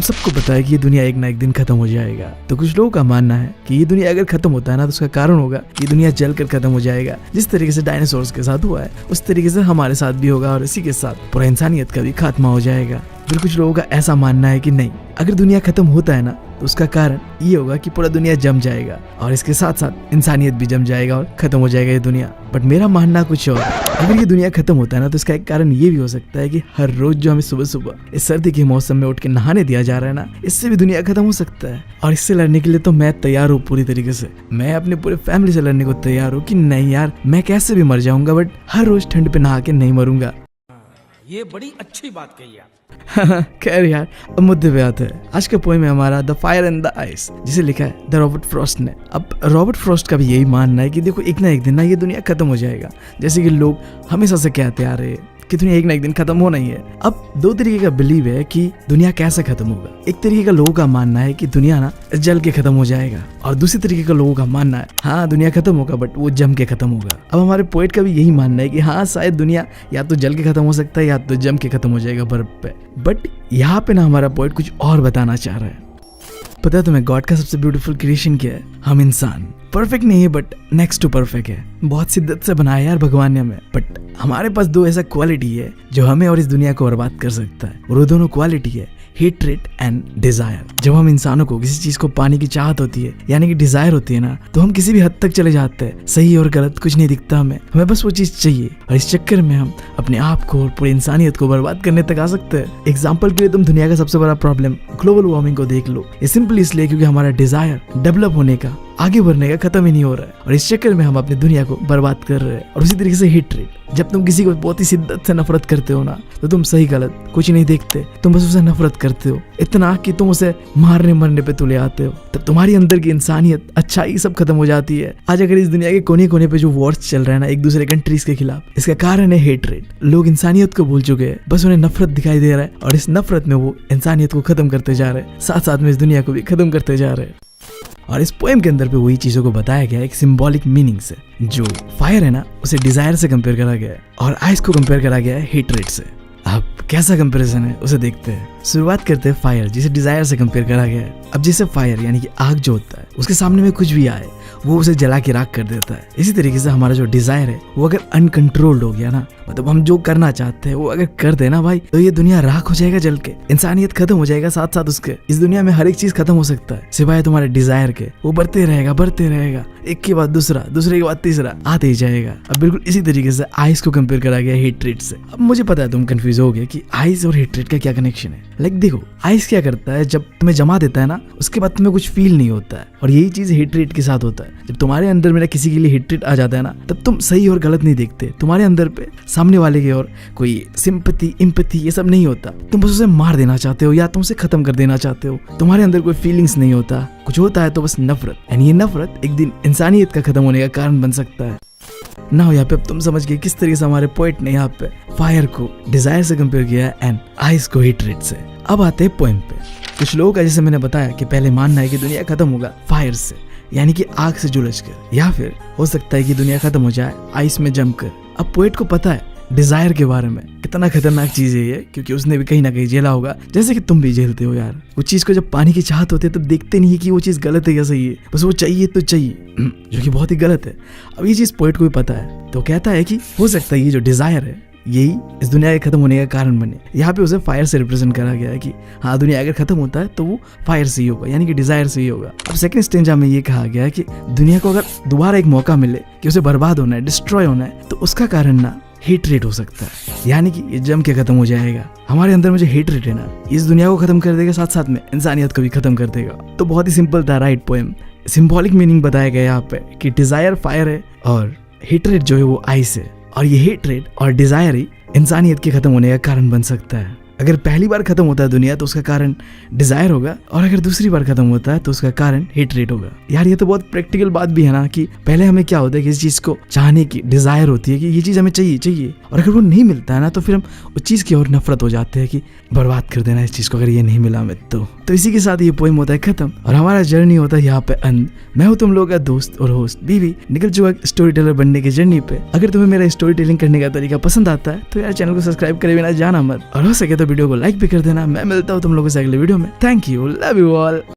सबको पता है कि ये दुनिया एक ना एक दिन खत्म हो जाएगा। तो कुछ लोगों का मानना है कि ये दुनिया अगर खत्म होता है ना तो उसका कारण होगा कि दुनिया जलकर खत्म हो जाएगा। जिस तरीके से डायनासोर्स के साथ हुआ है उस तरीके से हमारे साथ भी होगा और इसी के साथ पूरा इंसानियत का भी खात्मा हो जाएगा। फिर कुछ लोगों का ऐसा मानना है कि नहीं, अगर दुनिया खत्म होता है ना तो उसका कारण ये होगा कि पूरा दुनिया जम जाएगा और इसके साथ साथ इंसानियत भी जम जाएगा और खत्म हो जाएगा ये दुनिया। बट मेरा मानना कुछ और है। अगर ये दुनिया खत्म होता है ना तो इसका एक कारण ये भी हो सकता है कि हर रोज जो हमें सुबह सुबह इस सर्दी के मौसम में उठ के नहाने दिया जा रहा है ना, इससे भी दुनिया खत्म हो सकता है। और इससे लड़ने के लिए तो मैं तैयार हूँ पूरी तरीके से। मैं अपने पूरे फैमिली से लड़ने को तैयार हूँ कि नहीं यार, मैं कैसे भी मर जाऊंगा बट हर रोज ठंड पे नहा के नहीं मरूंगा। ये बड़ी अच्छी बात कही आप। खैर यार, अब मुद्दे पे आते हैं। आज का पोएम है हमारा the fire and the ice, जिसे लिखा है द रॉबर्ट फ्रॉस्ट ने। अब रॉबर्ट फ्रॉस्ट का भी यही मानना है कि देखो एक ना एक दिन ना ये दुनिया खत्म हो जाएगा। जैसे कि लोग हमेशा से कहते आ रहे हैं कि दुनिया एक ना एक दिन खत्म होना ही है। अब दो तरीके का बिलीव है कि दुनिया कैसे खत्म होगा। एक तरीके का लोगों का मानना है कि दुनिया ना जल के खत्म हो जाएगा और दूसरी तरीके का लोगों का मानना है हाँ दुनिया खत्म होगा बट वो जम के खत्म होगा। अब हमारे पोएट का भी यही मानना है कि हाँ शायद दुनिया या तो जल के खत्म हो सकता है या तो जम के खत्म हो जाएगा बर्फ पे। बट यहाँ पे ना हमारा पोएट कुछ और बताना चाह रहा है। पता है तुम्हें गॉड का सबसे ब्यूटीफुल क्रिएशन क्या है? हम इंसान। परफेक्ट नहीं है बट नेक्स्ट टू परफेक्ट है। बहुत शिद्दत से बनाया यार भगवान ने हमें। बट हमारे पास दो ऐसा क्वालिटी है जो हमें और इस दुनिया को बर्बाद कर सकता है और वो दोनों क्वालिटी है हेट्रेट एंड डिजायर। जब हम इंसानों को किसी चीज को पाने की चाहत होती है यानी कि डिजायर होती है ना, तो हम किसी भी हद तक चले जाते हैं। सही और गलत कुछ नहीं दिखता हमें बस वो चीज चाहिए और इस चक्कर में हम अपने आप को और पूरी इंसानियत को बर्बाद करने तक आ सकते हैं। एग्जाम्पल के लिए तुम दुनिया का सबसे बड़ा प्रॉब्लम ग्लोबल वार्मिंग को देख लो। ये सिंपली इसलिए क्योंकि हमारा डिजायर डेवलप होने का, आगे बढ़ने का खत्म ही नहीं हो रहा है और इस चक्कर में हम अपनी दुनिया को बर्बाद कर रहे हैं। और उसी तरीके से हेट्रेट, जब तुम किसी को बहुत ही शिद्दत से नफरत करते हो ना तो तुम सही गलत कुछ नहीं देखते, तुम बस उसे नफरत करते हो इतना कि तुम उसे मारने मरने पे तुले आते हो। तब तुम्हारी अंदर की इंसानियत, अच्छाई सब खत्म हो जाती है। आज अगर इस दुनिया के कोने कोने पे जो वॉर्स चल रहे हैं ना एक दूसरे कंट्रीज के खिलाफ, इसका कारण है हेट्रेट। लोग इंसानियत को भूल चुके हैं, बस उन्हें नफरत दिखाई दे रहा है और इस नफरत में वो इंसानियत को खत्म करते जा रहे हैं, साथ साथ में इस दुनिया को भी खत्म करते जा रहे हैं। और इस पोएम के अंदर पे वही चीजों को बताया गया है एक सिंबॉलिक मीनिंग से। जो फायर है ना उसे डिजायर से कंपेयर करा गया है और आइस को कंपेयर करा गया है हेट्रेट से। अब कैसा कंपैरिजन है उसे देखते हैं। शुरुआत करते हैं फायर, जिसे डिजायर से कंपेयर करा गया है। अब जैसे फायर यानी कि आग जो होता है उसके सामने में कुछ भी आए वो उसे जला के राख कर देता है। इसी तरीके से हमारा जो डिजायर है वो अगर अनकंट्रोल्ड हो गया ना, मतलब हम जो करना चाहते हैं वो अगर कर देना भाई, तो ये दुनिया राख हो जाएगा जल के, इंसानियत खत्म हो जाएगा साथ साथ उसके। इस दुनिया में हर एक चीज खत्म हो सकता है सिवाय तुम्हारे डिजायर के। वो बढ़ते रहेगा, एक के बाद दूसरा, दूसरे के बाद तीसरा आते ही जाएगा। अब बिल्कुल इसी तरीके से आइस को कंपेयर करा गया हेट्रेट से। अब मुझे पता है तुम कंफ्यूज हो गए कि आइस और हेट्रेट का क्या कनेक्शन है। लाइक देखो, आइस क्या करता है, जब तुम्हें जमा देता है ना उसके बाद तुम्हें कुछ फील नहीं होता है, और यही चीज हेट्रेट के साथ होता है। जब तुम्हारे अंदर में किसी के लिए हेट्रेट आ जाता है ना, तब तुम सही और गलत नहीं देखते, तुम्हारे अंदर पे सामने वाले की और कोई सिंपैथी एम्पैथी ये सब नहीं होता। तुम बस उसे मार देना चाहते हो या तुम उसे खत्म कर देना चाहते हो। तुम्हारे अंदर कोई फीलिंग्स नहीं होता, कुछ होता है तो बस नफरत। एंड ये नफरत एक दिन इंसानियत का खत्म होने का कारण बन सकता है ना। यहाँ पे अब तुम समझ गए किस तरीके से हमारे पोएट ने यहाँ पे फायर को डिजायर से कंपेयर किया है एंड आइस को हेट्रेट से। अब आते हैं पोएम पे। कुछ लोगों का, जैसे मैंने बताया कि पहले मानना है कि दुनिया खत्म होगा फायर से यानी कि आग से जुलझ कर, या फिर हो सकता है कि दुनिया खत्म हो जाए आइस में जमकर। अब पोएट को पता है डिजायर के बारे में कितना खतरनाक चीज है ये, क्योंकि उसने भी कहीं ना कहीं झेला होगा, जैसे कि तुम भी झेलते हो यार। वो चीज को जब पाने की चाहत होती है तब देखते नहीं है कि वो चीज गलत है या सही है, बस वो चाहिए तो चाहिए, जो कि बहुत ही गलत है। अब ये चीज पोएट को भी पता है, तो कहता है कि हो सकता है ये जो डिजायर है यही इस दुनिया के खत्म होने का कारण बने। यहाँ पे उसे फायर से रिप्रेजेंट करा गया है कि हाँ दुनिया अगर खत्म होता है तो वो फायर से ही होगा, यानी कि डिजायर से ही होगा। अब सेकंड स्टेंजा में ये कहा गया है कि दुनिया को अगर दोबारा एक मौका मिले कि उसे बर्बाद होना है, डिस्ट्रॉय होना है, तो उसका कारण ना हेट्रेट हो सकता है, यानी कि ये जम के खत्म हो जाएगा। हमारे अंदर में जो हेट्रेट है ना, इस दुनिया को खत्म कर देगा, साथ साथ में इंसानियत को भी खत्म कर देगा। तो बहुत ही सिंपल था राइट पोएम। सिंबॉलिक मीनिंग बताया गया यहाँ पे कि डिजायर फायर है और हेट्रेट जो है वो आइस है, और ये हेट्रेट और डिजायर ही इंसानियत के खत्म होने का कारण बन सकता है। अगर पहली बार खत्म होता है दुनिया तो उसका कारण डिजायर होगा, और अगर दूसरी बार खत्म होता है तो उसका कारण हेट्रेट होगा। यार ये तो बहुत प्रैक्टिकल बात भी है ना, कि पहले हमें क्या होता है कि इस चीज को चाहने की डिजायर होती है कि ये चीज हमें चाहिए, और अगर वो नहीं मिलता है ना तो फिर हम उस चीज की ओर नफरत हो जाते हैं कि बर्बाद कर देना इस चीज को, अगर ये नहीं मिला हमें तो इसी के साथ ये पोएम होता है खत्म और हमारा जर्नी होता है यहाँ पे अंत। मैं हूँ तुम लोगों का दोस्त और होस्ट बीवी, निकल चुका स्टोरी टेलर बनने की जर्नी पे। अगर तुम्हें मेरा स्टोरी टेलिंग करने का तरीका पसंद आता है तो यार चैनल को सब्सक्राइब करे बिना जाना मत, और हो सके तो वीडियो को लाइक भी कर देना। मैं मिलता हूँ तुम लोगों से अगले वीडियो में। Thank you, love you all.